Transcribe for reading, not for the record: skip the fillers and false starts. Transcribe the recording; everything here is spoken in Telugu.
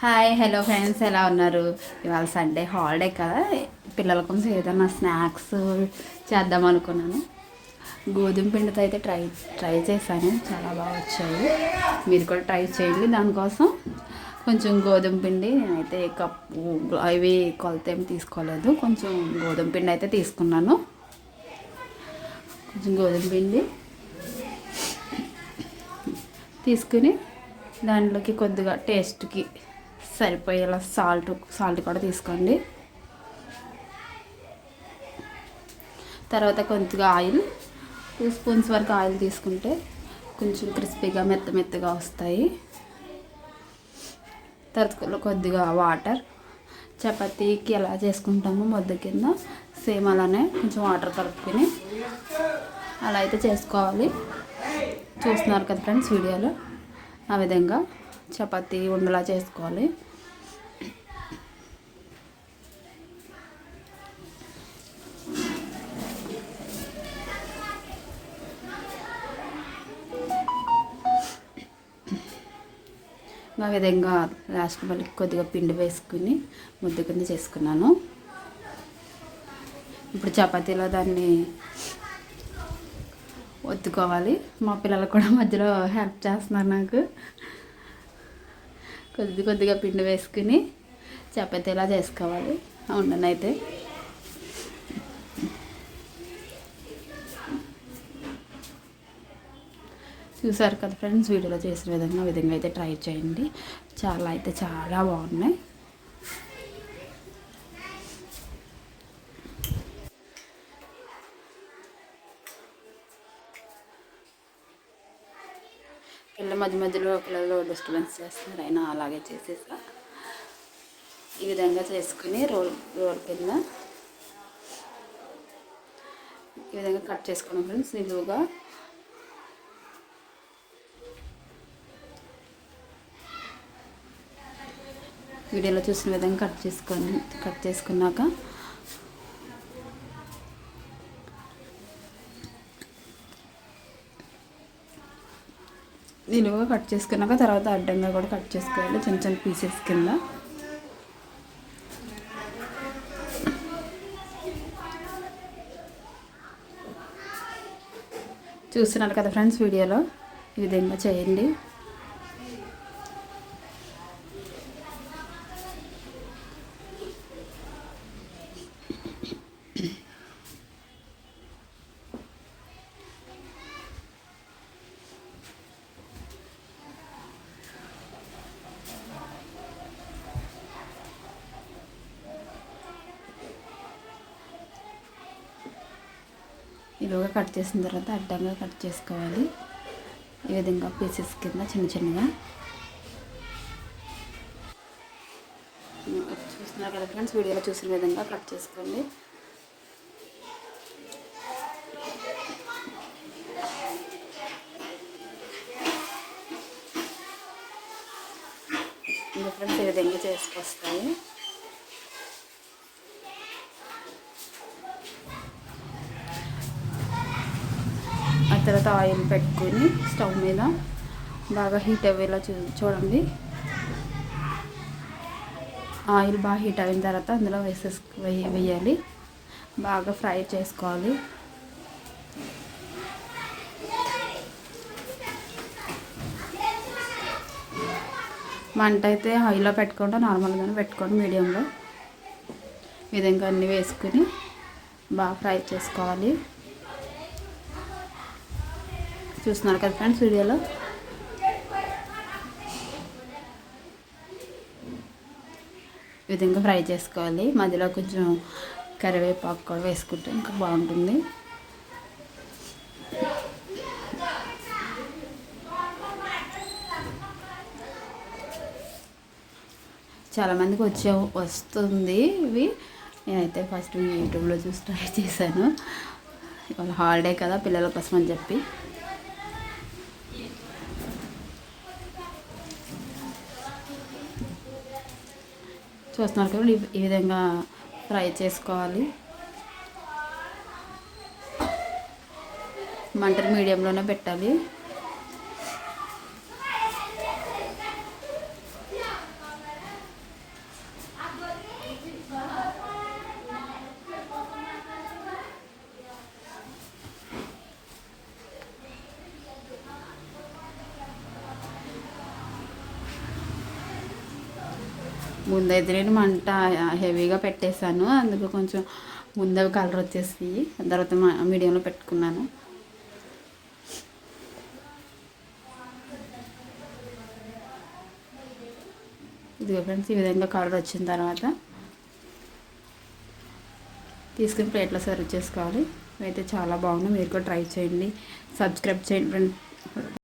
హాయ్ హలో ఫ్రెండ్స్, ఎలా ఉన్నారు? ఇవాళ సండే హాలిడే కదా, పిల్లల కోసం ఏదైనా స్నాక్స్ చేద్దాం అనుకున్నాను. గోధుమ పిండితో అయితే ట్రై చేశాను, చాలా బాగా వచ్చాయి. మీరు కూడా ట్రై చేయండి. దానికోసం కొంచెం గోధుమ పిండి, నేనైతే కప్పు అవి కొలత ఏమి తీసుకోలేదు, కొంచెం గోధుమ పిండి అయితే తీసుకున్నాను. కొంచెం గోధుమ పిండి తీసుకుని దాంట్లోకి కొద్దిగా టేస్ట్కి సరిపోయేలా సాల్ట్ కూడా తీసుకోండి. తర్వాత కొద్దిగా ఆయిల్, 2 స్పూన్స్ వరకు ఆయిల్ తీసుకుంటే కొంచెం క్రిస్పీగా మెత్తగా వస్తాయి. తర్వాత కొద్దిగా వాటర్, చపాతీకి ఎలా చేసుకుంటామో ముద్ద కింద సేమ్ అలానే కొంచెం వాటర్ కలుపుకొని అలా అయితే చేసుకోవాలి. చూస్తున్నారు కదా ఫ్రెండ్స్ వీడియోలో, ఆ విధంగా చపాతీ ఉండలా చేసుకోవాలి. ఆ విధంగా లాస్ట్ మళ్ళీ కొద్దిగా పిండి వేసుకుని ముద్ద కింద చేసుకున్నాను. ఇప్పుడు చపాతీలో దాన్ని ఒత్తుకోవాలి. మా పిల్లలు కూడా మధ్యలో హెల్ప్ చేస్తున్నారు నాకు. కొద్దిగా పిండి వేసుకుని చపాతీలా చేసుకోవాలి. ఉండనైతే చూసారు కదా ఫ్రెండ్స్, వీడియోలో చేసిన విధంగా అయితే ట్రై చేయండి. చాలా బాగున్నాయి. మధ్యలో పిల్లలు డిస్టర్బెన్స్ చేస్తున్నారు, అయినా అలాగే చేసేసా. ఈ విధంగా చేసుకుని రోల్ కింద ఈ విధంగా కట్ చేసుకున్నాం ఫ్రెండ్స్. నిలువుగా వీడియోలో చూసిన విధంగా కట్ చేసుకున్నాక నిలువుగా కట్ చేసుకున్నాక తర్వాత అడ్డంగా కూడా కట్ చేసుకోవాలి, చిన్న పీసెస్ కింద. చూస్తున్నారు కదా ఫ్రెండ్స్ వీడియోలో, ఈ విధంగా చేయండి. ఇలాగా కట్ చేసిన తర్వాత అడ్డంగా కట్ చేసుకోవాలి. ఈ విధంగా పీసెస్ కింద చిన్నగా. చూస్తున్నారు కదా ఫ్రెండ్స్, వీడియోలో చూసిన విధంగా కట్ చేసుకోండి. ఇంకా ఫ్రెండ్స్ ఈ విధంగా చేసుకొస్తాయి. ఆ తర్వాత ఆయిల్ పెట్టుకొని స్టవ్ మీద బాగా హీట్ అయ్యేలా చూడండి. ఆయిల్ బాగా హీట్ అయిన తర్వాత అందులో వేయాలి, బాగా ఫ్రై చేసుకోవాలి. మంట అయితే హైలో పెట్టుకుంటా, నార్మల్గానే పెట్టుకోండి, మీడియంలో. ఈ విధంగా అన్నీ వేసుకుని బాగా ఫ్రై చేసుకోవాలి. చూస్తున్నారు కదా ఫ్రెండ్స్ వీడియోలో. ఈ విధంగా ఫ్రై చేసుకోవాలి. మధ్యలో కొంచెం కరివేపాకు కూడా వేసుకుంటే ఇంకా బాగుంటుంది. చాలామందికి వస్తుంది ఇవి. నేనైతే ఫస్ట్ యూట్యూబ్లో చూసి ట్రై చేశాను. ఇవాళ హాలిడే కదా పిల్లల కోసం అని చెప్పి. చూస్తున్నారు కదా, ఈ విధంగా ఫ్రై చేసుకోవాలి. మంటని మీడియంలోనే పెట్టాలి. ముందైతే నేను మంట హెవీగా పెట్టేశాను, అందుకు కొంచెం ముందే కలర్ వచ్చేసి తర్వాత మీడియంలో పెట్టుకున్నాను. ఇదిగో ఫ్రెండ్స్, ఈ విధంగా కలర్ వచ్చిన తర్వాత తీసుకుని ప్లేట్లో సర్వ్ చేసుకోవాలి. అయితే చాలా బాగుంది, మీరు కూడా ట్రై చేయండి, సబ్స్క్రైబ్ చేయండి ఫ్రెండ్స్.